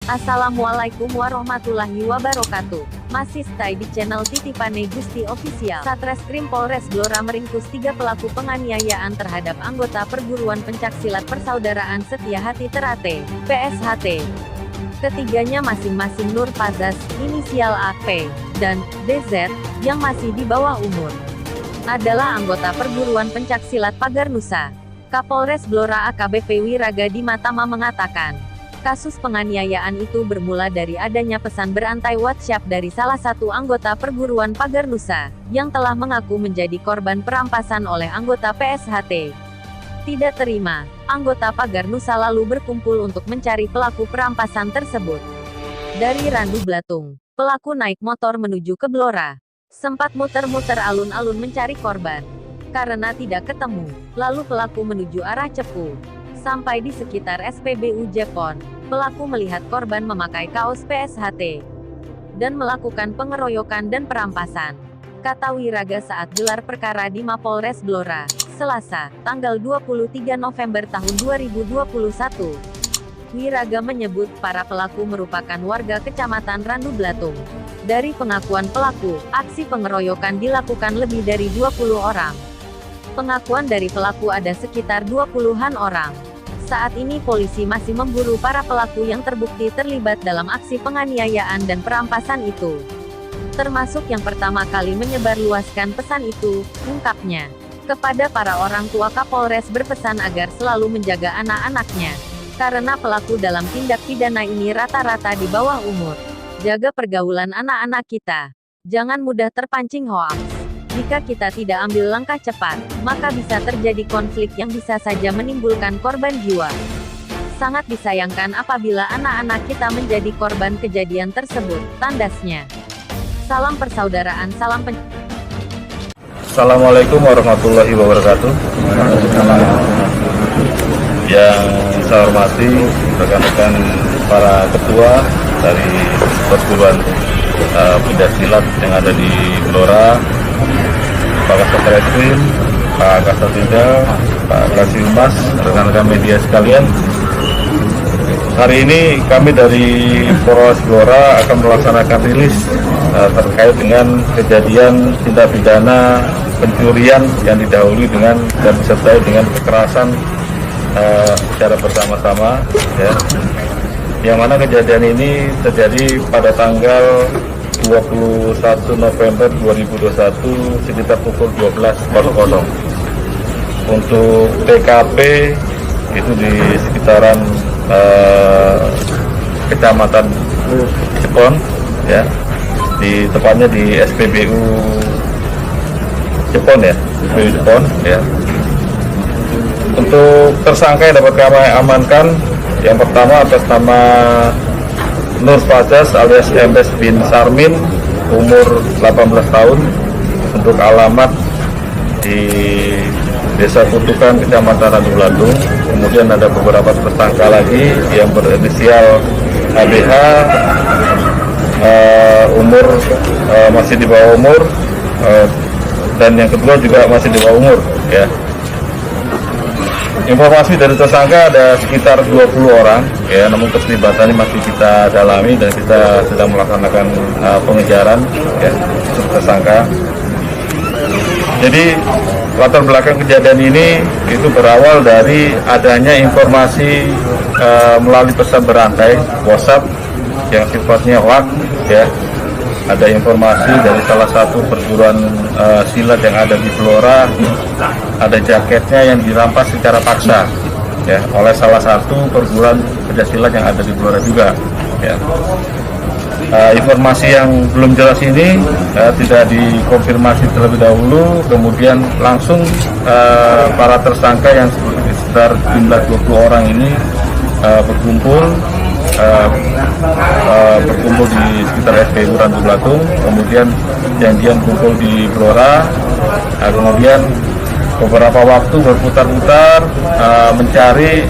Assalamualaikum warahmatullahi wabarakatuh. Masih stay di channel Titipane Gusti Official. Satreskrim Polres Blora meringkus 3 pelaku penganiayaan terhadap anggota perguruan pencaksilat Persaudaraan Setia Hati Terate, PSHT. Ketiganya masing-masing Nur Fazaz, inisial AP, dan DZ, yang masih di bawah umur, adalah anggota perguruan pencaksilat Pagar Nusa. Kapolres Blora AKBP Wiragadi Matama mengatakan, kasus penganiayaan itu bermula dari adanya pesan berantai WhatsApp dari salah satu anggota perguruan Pagar Nusa, yang telah mengaku menjadi korban perampasan oleh anggota PSHT. Tidak terima, anggota Pagar Nusa lalu berkumpul untuk mencari pelaku perampasan tersebut. Dari Randu Blatung, pelaku naik motor menuju ke Blora. Sempat muter-muter alun-alun mencari korban. Karena tidak ketemu, lalu pelaku menuju arah Cepu. Sampai di sekitar SPBU Jepon, pelaku melihat korban memakai kaos PSHT dan melakukan pengeroyokan dan perampasan, kata Wiraga saat gelar perkara di Mapolres Blora, Selasa, tanggal 23 November tahun 2021. Wiraga menyebut para pelaku merupakan warga Kecamatan Randu Blatung. Dari pengakuan pelaku, aksi pengeroyokan dilakukan lebih dari 20 orang. Pengakuan dari pelaku ada sekitar 20-an orang. Saat ini polisi masih memburu para pelaku yang terbukti terlibat dalam aksi penganiayaan dan perampasan itu. Termasuk yang pertama kali menyebarluaskan pesan itu, ungkapnya. Kepada para orang tua, Kapolres berpesan agar selalu menjaga anak-anaknya. Karena pelaku dalam tindak pidana ini rata-rata di bawah umur. Jaga pergaulan anak-anak kita. Jangan mudah terpancing hoaks. Jika kita tidak ambil langkah cepat, maka bisa terjadi konflik yang bisa saja menimbulkan korban jiwa. Sangat disayangkan apabila anak-anak kita menjadi korban kejadian tersebut, tandasnya. Salam persaudaraan, salam Assalamualaikum warahmatullahi wabarakatuh. Yang saya hormati rekan-rekan para ketua dari perguruan pencaksilat yang ada di Blora, Pak Kasat-Reskrim, Pak Kasat-Intel, Pak Kasih-Humas, rekan-rekan media sekalian. Hari ini kami dari Polres Blora akan melaksanakan rilis terkait dengan kejadian tindak pidana pencurian yang didahului dengan dan disertai dengan kekerasan secara bersama-sama, ya. Yang mana kejadian ini terjadi pada tanggal 21 November 2021 sekitar pukul 12.00. Untuk TKP itu di sekitaran Kecamatan Jepon, ya, tepatnya di SPBU Jepon, ya, SPBU Jepon, ya. Untuk tersangka yang dapat kami amankan, yang pertama atas nama Nur Fazaz alias MS bin Sarmin, umur 18 tahun, untuk alamat di Desa Kutukan, Kecamatan Randu Blatung. Kemudian ada beberapa tersangka lagi yang berinisial ABH, umur masih di bawah umur, dan yang kedua juga masih di bawah umur, ya. Informasi dari tersangka ada sekitar 20 orang, ya, namun keterlibatannya masih kita dalami dan kita sedang melaksanakan pengejaran, ya, untuk tersangka. Jadi latar belakang kejadian ini itu berawal dari adanya informasi melalui pesan berantai WhatsApp yang sifatnya hoaks, ya. Ada informasi dari salah satu perguruan silat yang ada di Blora, ada jaketnya yang dirampas secara paksa, ya, oleh salah satu perguruan pencaksilat yang ada di Blora juga, ya. Informasi yang belum jelas ini tidak dikonfirmasi terlebih dahulu, kemudian langsung para tersangka yang sekitar jumlah 20 orang ini berkumpul di sekitar SPBU Randu Blatung, kemudian janjian kumpul di Blora, kemudian beberapa waktu berputar-putar mencari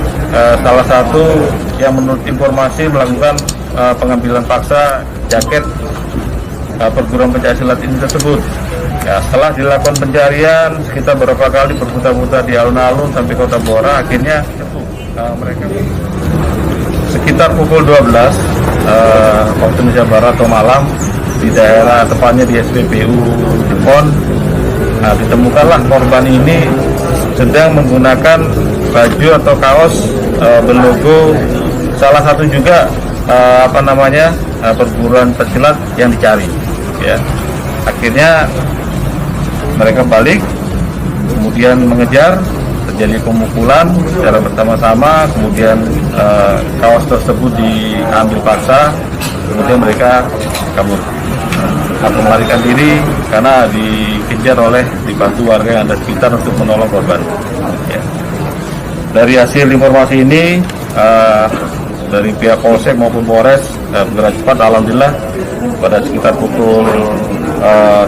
salah satu yang menurut informasi melakukan pengambilan paksa jaket perguruan pencaksilat ini tersebut. Ya, setelah dilakukan pencarian sekitar beberapa kali berputar-putar di alun-alun sampai kota Blora, akhirnya mereka sekitar sekitar pukul 12 waktu Indonesia Barat atau malam di daerah tepatnya di SPBU Depon. Ditemukanlah korban ini sedang menggunakan baju atau kaos berlogo salah satu juga perguruan pesilat yang dicari. Ya, akhirnya mereka balik, kemudian mengejar, terjadi pemukulan secara bersama-sama, kemudian kaos tersebut diambil paksa, kemudian mereka kabur atau melarikan diri karena dikejar oleh dibantu warga yang ada sekitar untuk menolong korban. Ya. Dari hasil informasi ini dari pihak Polsek maupun Polres bergerak cepat, alhamdulillah pada sekitar pukul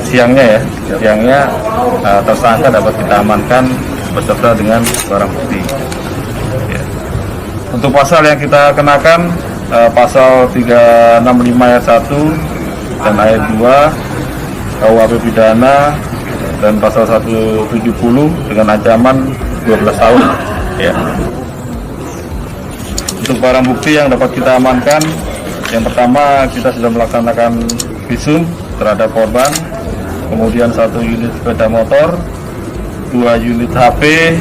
siangnya tersangka dapat kita amankan beserta dengan barang bukti. Ya. Untuk pasal yang kita kenakan pasal 365 ayat 1 dan ayat 2 KUHP pidana dan pasal 170 dengan ancaman 12 tahun. Ya. Untuk barang bukti yang dapat kita amankan, yang pertama kita sudah melaksanakan visum terhadap korban, kemudian 1 unit sepeda motor, 2 unit HP,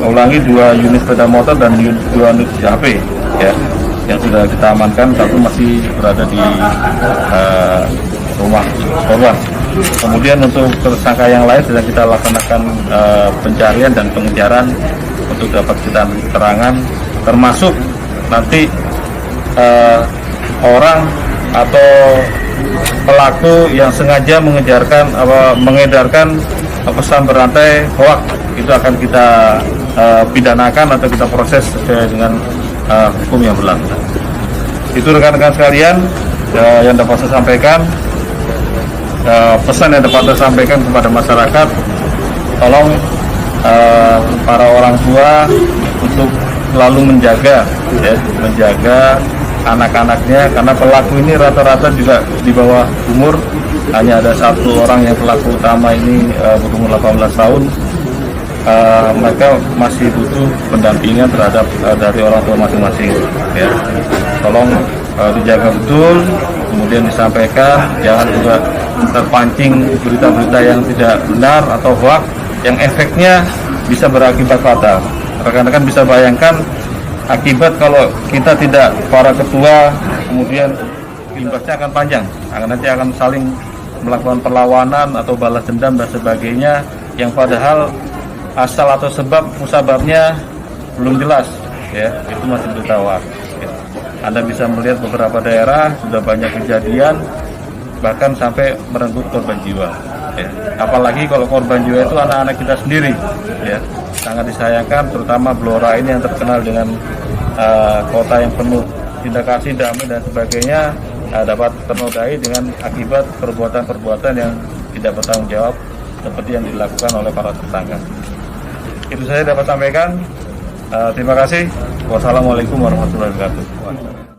2 unit sepeda motor dan 2 unit HP, ya, yang sudah kita amankan. 1 masih berada di rumah korban. Kemudian untuk tersangka yang lain sedang kita laksanakan pencarian dan pengejaran untuk dapat kita keterangan, termasuk nanti orang atau pelaku yang sengaja mengedarkan pesan berantai hoax, itu akan kita pidanakan atau kita proses sesuai dengan hukum yang berlaku. Itu rekan-rekan sekalian yang dapat saya sampaikan. Pesan yang dapat saya sampaikan kepada masyarakat, tolong para orang tua untuk selalu menjaga anak-anaknya, karena pelaku ini rata-rata juga di bawah umur. Hanya ada 1 orang yang pelaku utama ini berumur 18 tahun. Mereka masih butuh pendampingan terhadap dari orang tua masing-masing. Ya. Tolong dijaga betul, kemudian disampaikan, jangan juga terpancing berita-berita yang tidak benar atau hoax yang efeknya bisa berakibat fatal. Rekan-rekan bisa bayangkan akibat kalau kita tidak, para ketua, kemudian imbasnya akan panjang, nanti akan saling melakukan perlawanan atau balas dendam dan sebagainya, yang padahal asal atau musababnya belum jelas, ya, itu masih berita hoax. Ya. Anda bisa melihat beberapa daerah sudah banyak kejadian, bahkan sampai merenggut korban jiwa. Ya. Apalagi kalau korban jiwa itu anak-anak kita sendiri, ya, sangat disayangkan, terutama Blora ini yang terkenal dengan kota yang penuh cinta kasih, damai dan sebagainya, dapat ternodai dengan akibat perbuatan-perbuatan yang tidak bertanggung jawab seperti yang dilakukan oleh para tersangka. Itu saya dapat sampaikan. Terima kasih. Wassalamualaikum warahmatullahi wabarakatuh.